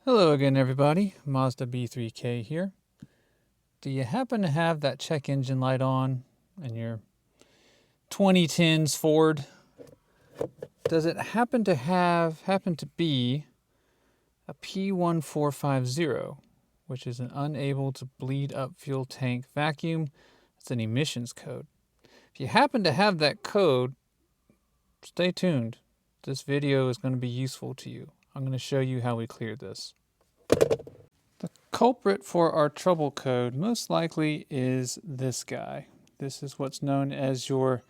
Hello again, everybody. Mazda B3K here. Do you happen to have that check engine light on in your 2010s Ford? Does it happen to be a P1450, which is an unable to bleed up fuel tank vacuum? It's an emissions code. If you happen to have that code, stay tuned. This video is going to be useful to you. I'm going to show you how we clear this. The culprit for our trouble code most likely is this guy. This is what's known as your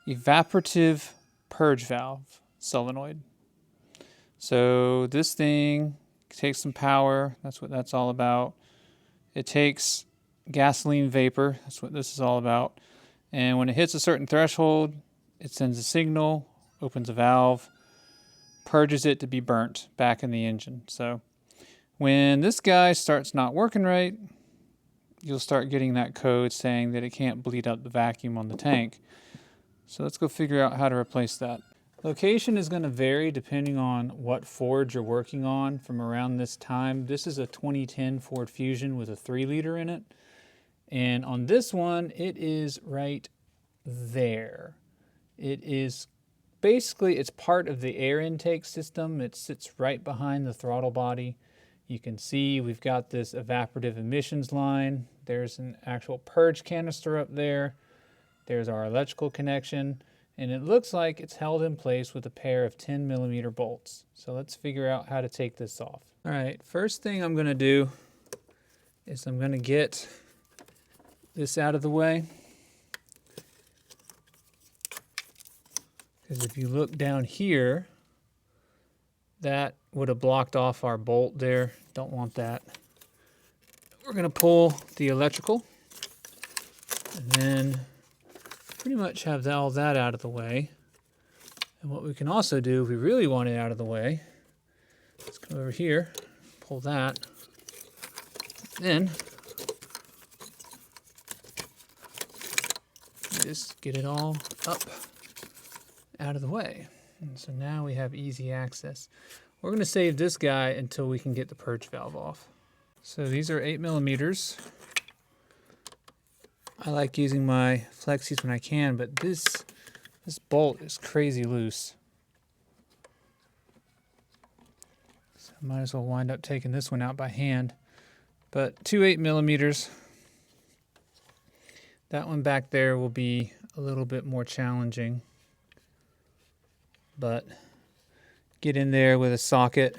evaporative purge valve solenoid. So this thing takes some power. That's what that's all about. It takes gasoline vapor. That's what this is all about. And when it hits a certain threshold, it sends a signal, opens a valve, purges it to be burnt back in the engine. So when this guy starts not working right, you'll start getting that code saying that it can't bleed up the vacuum on the tank. So let's go figure out how to replace that. Location is going to vary depending on what Ford you're working on from around this time. This is a 2010 Ford Fusion with a 3-liter in it. And on this one, it is right there. It is basically, it's part of the air intake system. It sits right behind the throttle body. You can see we've got this evaporative emissions line. There's an actual purge canister up there. There's our electrical connection. And it looks like it's held in place with a pair of 10mm bolts. So let's figure out how to take this off. All right, first thing I'm going to do is I'm going to get this out of the way. Because if you look down here, that would have blocked off our bolt there. Don't want that. We're going to pull the electrical and then pretty much have all that out of the way. And what we can also do, if we really want it out of the way, let's come over here, pull that, then just get it all up out of the way. And so now we have easy access. We're going to save this guy until we can get the purge valve off. So these are 8mm. I like using my flexies when I can, but this bolt is crazy loose. So I might as well wind up taking this one out by hand. But 2 8mm. That one back there will be a little bit more challenging. But get in there with a socket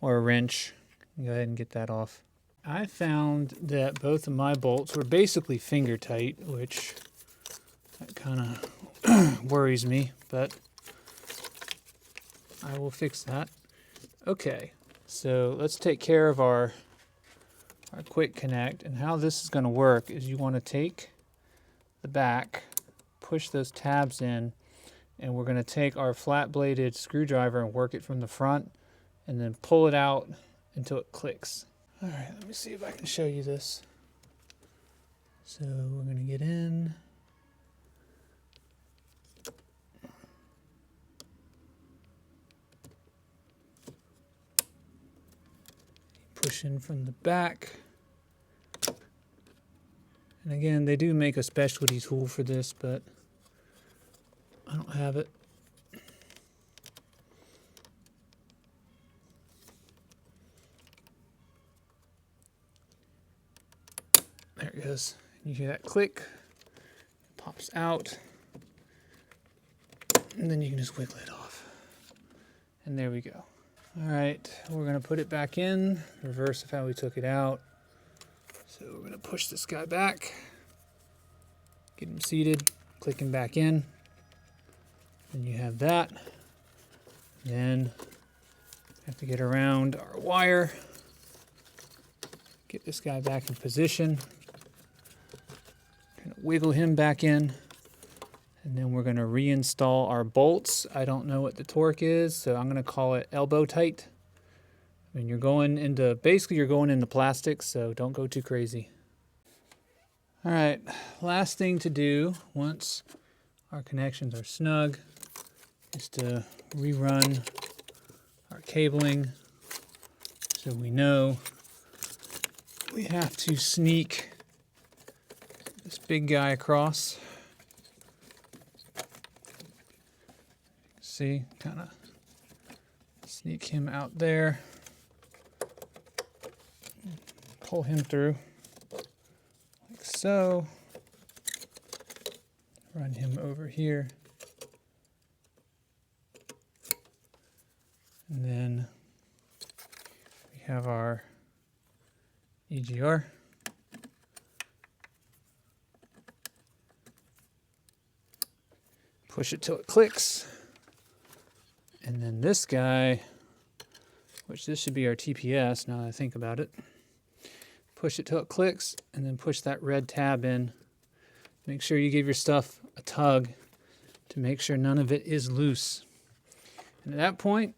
or a wrench and go ahead and get that off. I found that both of my bolts were basically finger tight, which that kind of worries me, but I will fix that. Okay, so let's take care of our quick connect. And how this is going to work is you want to take the back, push those tabs in, and we're going to take our flat-bladed screwdriver and work it from the front and then pull it out until it clicks. All right, let me see if I can show you this. So we're going to get in. Push in from the back. And again, they do make a specialty tool for this, but I don't have it. There it goes. You hear that click, it pops out, and then you can just wiggle it off. And there we go. All right, we're gonna put it back in, reverse of how we took it out. So we're gonna push this guy back, get him seated, click him back in. Then you have that. Then have to get around our wire, get this guy back in position, kind of wiggle him back in, and then we're going to reinstall our bolts. I don't know what the torque is, so I'm going to call it elbow tight. I mean, you're going into plastic, so don't go too crazy. All right, last thing to do once our connections are snug is to rerun our cabling So we know we have to sneak this big guy across. See, kind of sneak him out there. Pull him through like so. Run him over here. And then we have our EGR. Push it till it clicks. And then this guy, which this should be our TPS now that I think about it. Push it till it clicks and then push that red tab in. Make sure you give your stuff a tug to make sure none of it is loose. And at that point,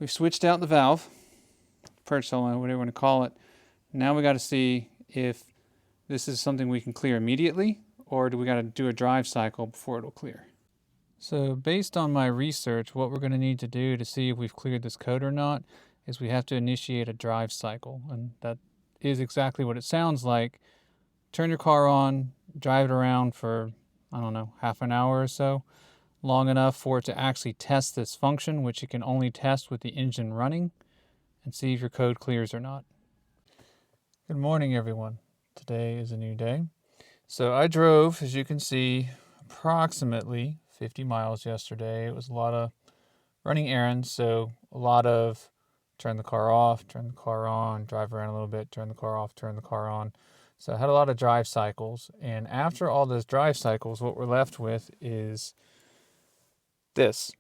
we've switched out the valve, purge solenoid, whatever you want to call it. Now we got to see if this is something we can clear immediately, or do we got to do a drive cycle before it'll clear. So based on my research, what we're going to need to do to see if we've cleared this code or not is we have to initiate a drive cycle. And that is exactly what it sounds like. Turn your car on, drive it around for, I don't know, half an hour or so, long enough for it to actually test this function, which it can only test with the engine running, and see if your code clears or not. Good morning, everyone. Today is a new day. So I drove, as you can see, approximately 50 miles yesterday. It was a lot of running errands, so a lot of turn the car off, turn the car on, drive around a little bit, turn the car off, turn the car on. So I had a lot of drive cycles, and after all those drive cycles, what we're left with is this.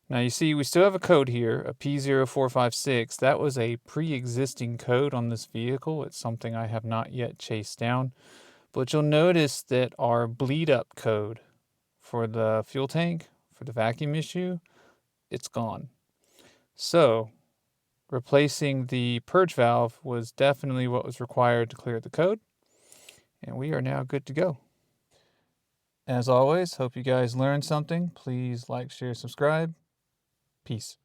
Now you see we still have a code here, a P0456. That was a pre-existing code on this vehicle. It's something I have not yet chased down. But you'll notice that our bleed up code for the fuel tank, for the vacuum issue, it's gone. So replacing the purge valve was definitely what was required to clear the code. And we are now good to go. As always, hope you guys learned something. Please like, share, subscribe. Peace.